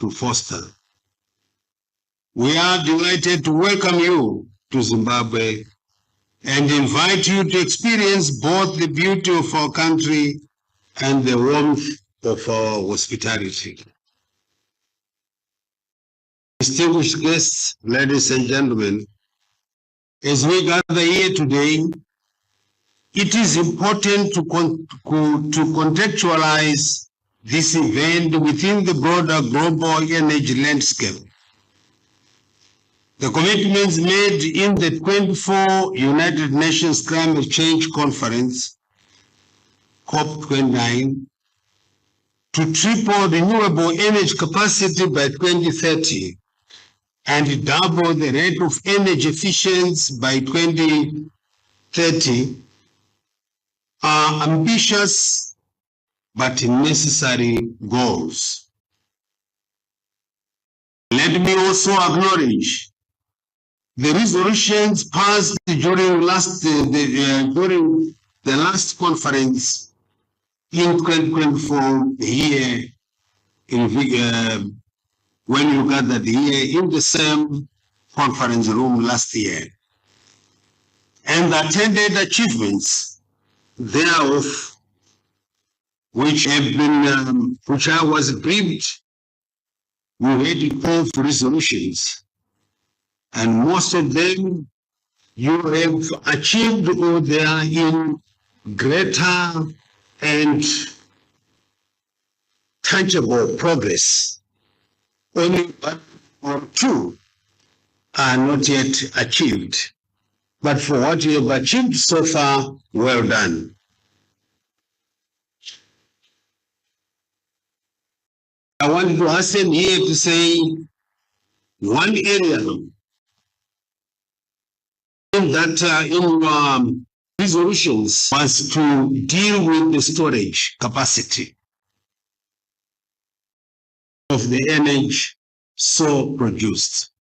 to foster. We are delighted to welcome you to Zimbabwe and invite you to experience both the beauty of our country and the warmth of our hospitality. Distinguished guests, ladies and gentlemen, as we gather here today, it is important to contextualize this event within the broader global energy landscape. The commitments made in the 24th United Nations Climate Change Conference, COP29, to triple renewable energy capacity by 2030 and double the rate of energy efficiency by 2030 are ambitious but necessary goals. Let me also acknowledge the resolutions passed during the last conference in 2024 here when you gathered here in the same conference room last year, and the attended achievements thereof, which I was briefed. We had 12 resolutions, and most of them you have achieved, or they are in greater and tangible progress. Only one or two are not yet achieved. But for what you have achieved so far, well done. I want to hasten here to say one area that in resolutions was to deal with the storage capacity of the energy so produced.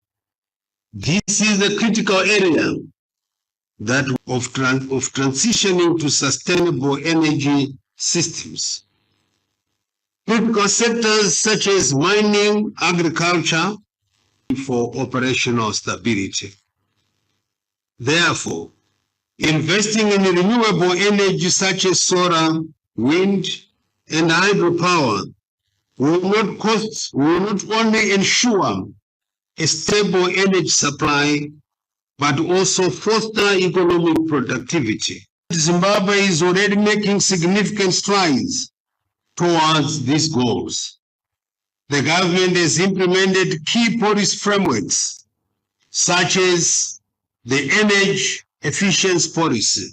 This is a critical area that of transitioning to sustainable energy systems. Critical sectors such as mining, agriculture, for operational stability. Therefore, investing in renewable energy such as solar, wind, and hydropower will not only ensure a stable energy supply, but also foster economic productivity. Zimbabwe is already making significant strides towards these goals. The government has implemented key policy frameworks, such as the Energy Efficiency Policy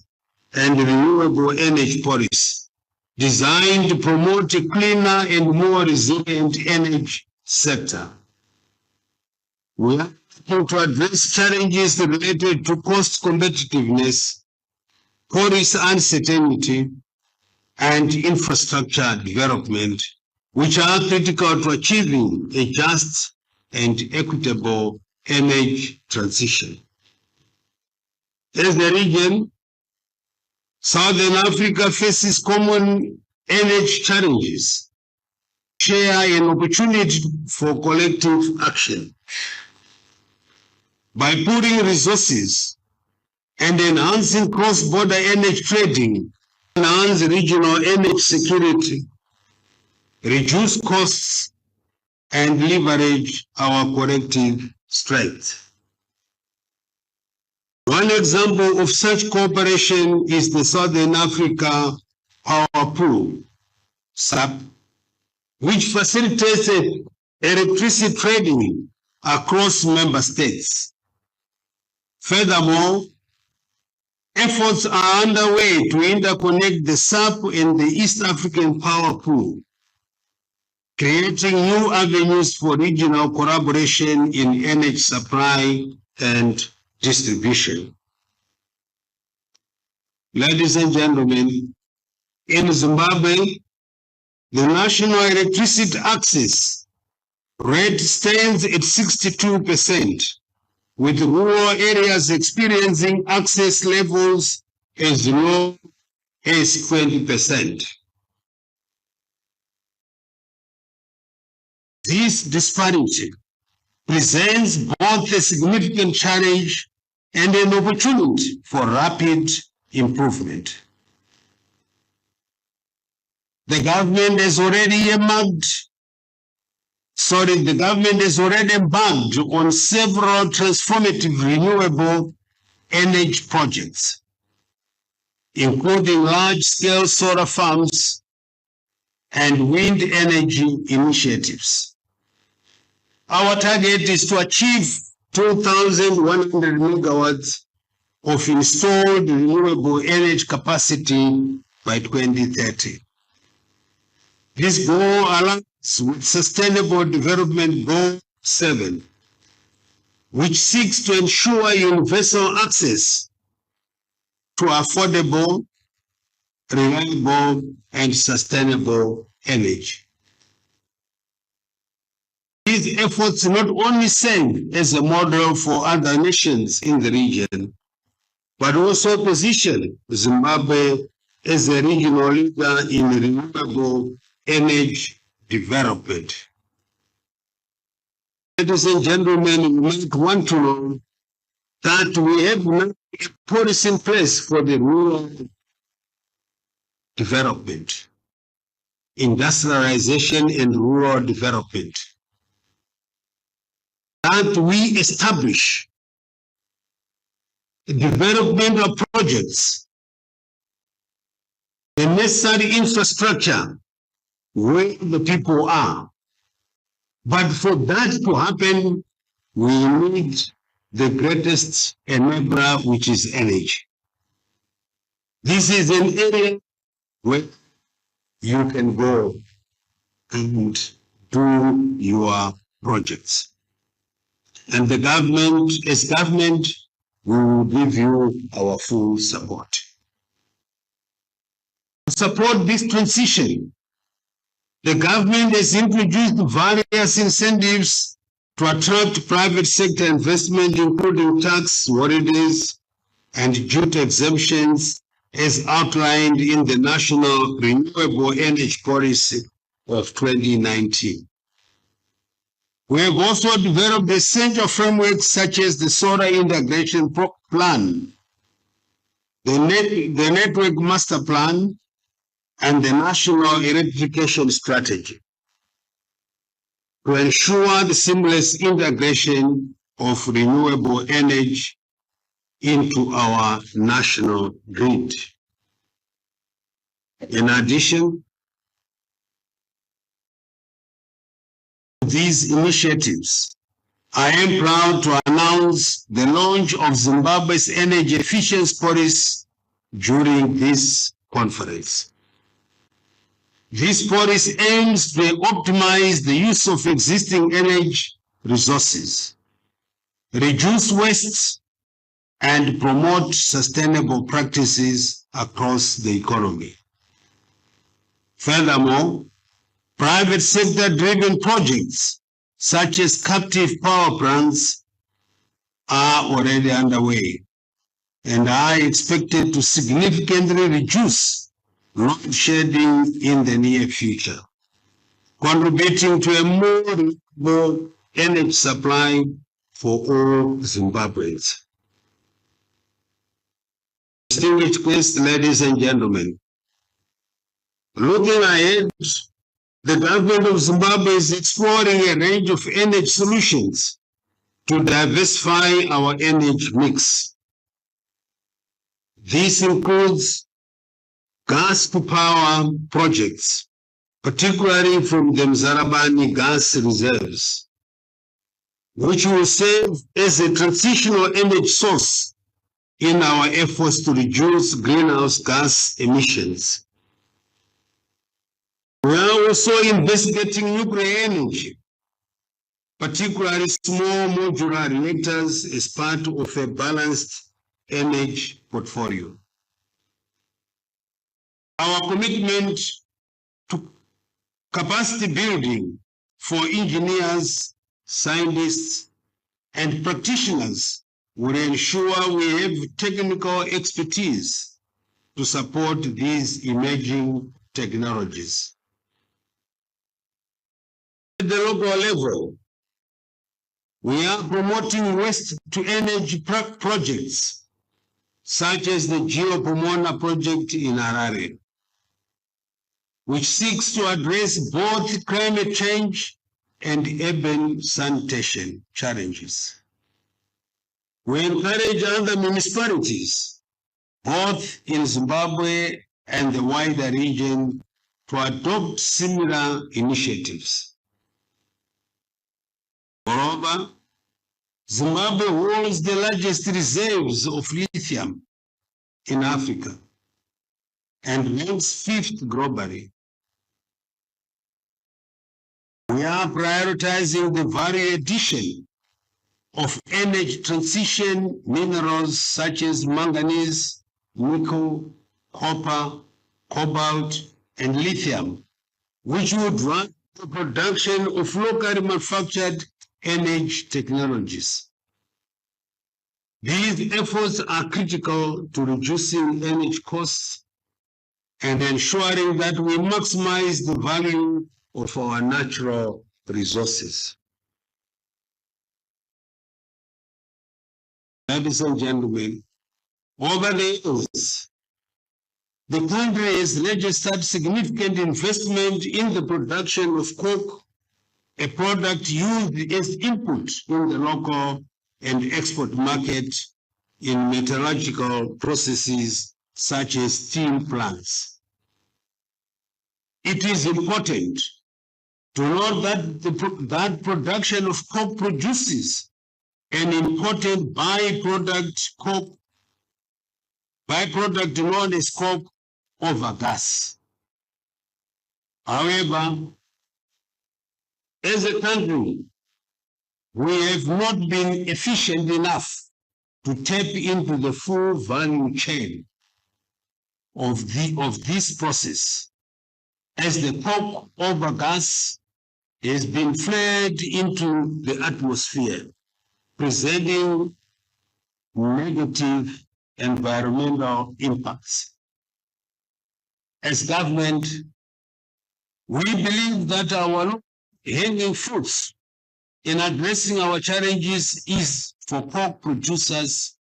and Renewable Energy Policy, designed to promote a cleaner and more resilient energy sector. We are looking to address challenges related to cost competitiveness, policy uncertainty, and infrastructure development, which are critical to achieving a just and equitable energy transition. As the region, Southern Africa faces common energy challenges, share an opportunity for collective action. By pooling resources and enhancing cross-border energy trading, enhance regional energy security, reduce costs, and leverage our collective strength. One example of such cooperation is the Southern Africa Power Pool, SAP, which facilitates electricity trading across member states. Furthermore, efforts are underway to interconnect the SAP and the East African Power Pool, creating new avenues for regional collaboration in energy supply and distribution. Ladies and gentlemen, in Zimbabwe, the national electricity access rate stands at 62%, with rural areas experiencing access levels as low as 20%. This disparity presents both a significant challenge and an opportunity for rapid improvement. The government has already embarked on several transformative renewable energy projects, including large-scale solar farms and wind energy initiatives. Our target is to achieve 2,100 megawatts of installed renewable energy capacity by 2030. This goal aligns with Sustainable Development Goal 7, which seeks to ensure universal access to affordable, reliable, and sustainable energy. These efforts not only serve as a model for other nations in the region, but also position Zimbabwe as a regional leader in renewable energy development. Ladies and gentlemen, you might want to know that we have now a policy in place for the rural development, industrialization and rural development. That we establish the development of projects, the necessary infrastructure where the people are. But for that to happen, we need the greatest enabler, which is energy. This is an area where you can go and do your projects. And the government, as government, we will give you our full support. To support this transition, the government has introduced various incentives to attract private sector investment, including tax holidays and duty exemptions, as outlined in the National Renewable Energy Policy of 2019. We have also developed essential frameworks such as the Solar Integration Plan, the Network Master Plan, and the National Electrification Strategy to ensure the seamless integration of renewable energy into our national grid. In addition, these initiatives, I am proud to announce the launch of Zimbabwe's energy efficiency policy during this conference. This policy aims to optimize the use of existing energy resources, reduce wastes, and promote sustainable practices across the economy. Furthermore, private sector-driven projects such as captive power plants are already underway and are expected to significantly reduce load shedding in the near future, contributing to a more reliable energy supply for all Zimbabweans. Distinguished guests, ladies and gentlemen, looking ahead, the government of Zimbabwe is exploring a range of energy solutions to diversify our energy mix. This includes gas-to-power projects, particularly from the Mzalabani gas reserves, which will serve as a transitional energy source in our efforts to reduce greenhouse gas emissions. We are also investigating nuclear energy, particularly small modular reactors, as part of a balanced energy portfolio. Our commitment to capacity building for engineers, scientists, and practitioners will ensure we have technical expertise to support these emerging technologies. the local level, we are promoting waste-to-energy projects, such as the Geopomona project in Harare, which seeks to address both climate change and urban sanitation challenges. We encourage other municipalities, both in Zimbabwe and the wider region, to adopt similar initiatives. Moreover, Zimbabwe holds the largest reserves of lithium in Africa and ranks 5th globally. We are prioritizing the value addition of energy transition minerals such as manganese, nickel, copper, cobalt, and lithium, which would drive the production of locally manufactured energy technologies. These efforts are critical to reducing energy costs and ensuring that we maximize the value of our natural resources. Ladies and gentlemen, over the years, the country has registered significant investment in the production of coke, a product used as input in the local and export market in metallurgical processes such as steel plants. It is important to note that that production of coke produces an important byproduct known as coke over gas. However, as a country, we have not been efficient enough to tap into the full value chain of this process, as the coke over gas has been flared into the atmosphere, presenting negative environmental impacts. As government, we believe that our hanging fruits in addressing our challenges is for coke producers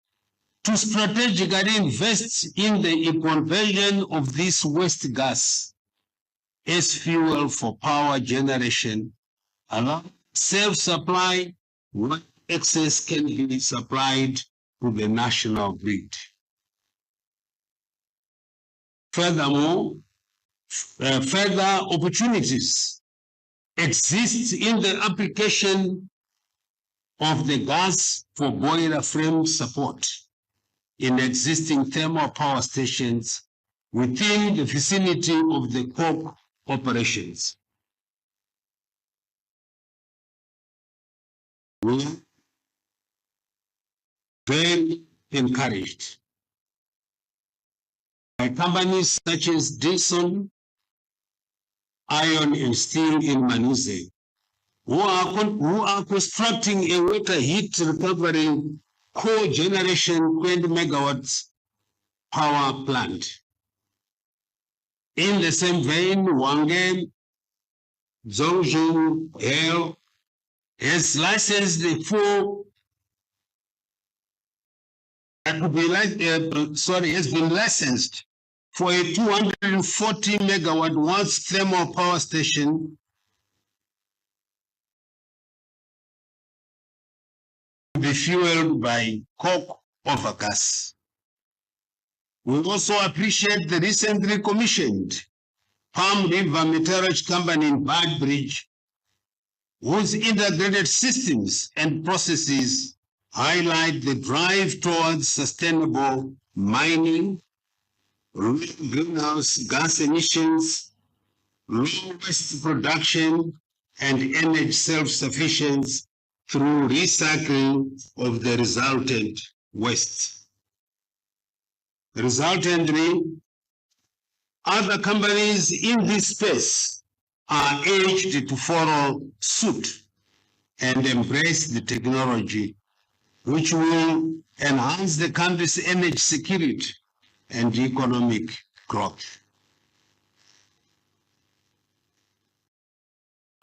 to strategically invest in the conversion of this waste gas as fuel for power generation, allow self-supply when excess can be supplied to the national grid. Furthermore, further opportunities exist in the application of the gas for boiler frame support in existing thermal power stations within the vicinity of the coke operations. We are very encouraged by companies such as Dilson Iron and Steel in Manise, who are constructing a water heat recovery co-generation 20 megawatts power plant. In the same vein, Wangen Zongjin Hell has licensed the has been licensed for a 240 megawatt Watts thermal power station to be fueled by coke over gas. We also appreciate the recently commissioned Palm River Metallurgy Company in Badbridge, whose integrated systems and processes highlight the drive towards sustainable mining, greenhouse gas emissions, low waste production, and energy self-sufficiency through recycling of the resultant waste. Resultantly, other companies in this space are urged to follow suit and embrace the technology which will enhance the country's energy security and economic growth.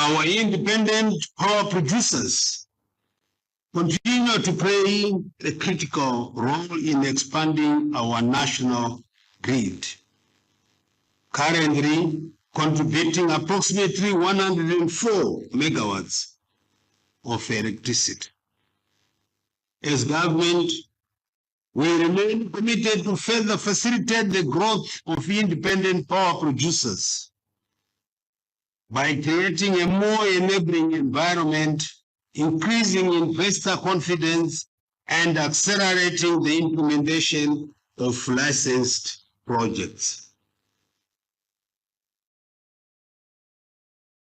Our independent power producers continue to play a critical role in expanding our national grid, currently contributing approximately 104 megawatts of electricity. As government, we remain committed to further facilitate the growth of independent power producers by creating a more enabling environment, increasing investor confidence, and accelerating the implementation of licensed projects.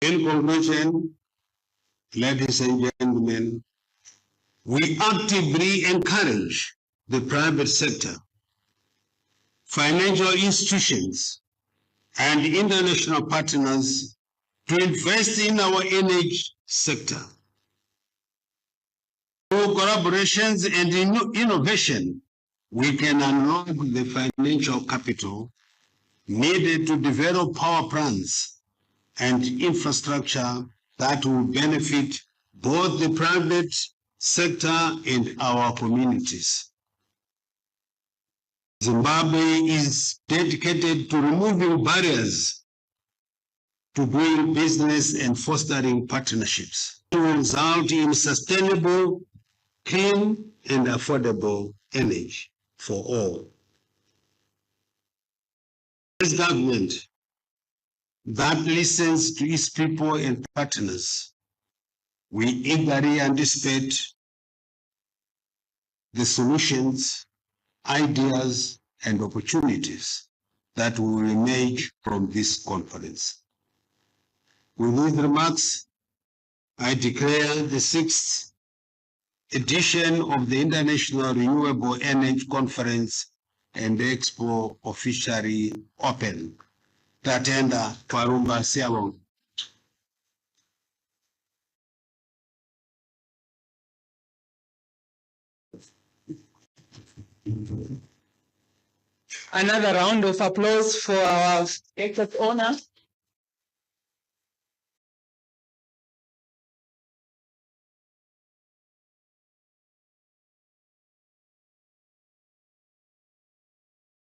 In conclusion, ladies and gentlemen, we actively encourage the private sector, financial institutions, and international partners to invest in our energy sector. Through collaborations and innovation, we can unlock the financial capital needed to develop power plants and infrastructure that will benefit both the private sector and our communities. Zimbabwe is dedicated to removing barriers to doing business and fostering partnerships to result in sustainable, clean, and affordable energy for all. This government that listens to its people and partners, we eagerly anticipate the solutions, ideas, and opportunities that will emerge from this conference. With these remarks, I declare the 6th edition of the International Renewable Energy Conference and Expo officially open. Tatenda Kwarumba Sialong. Another round of applause for our expert owner.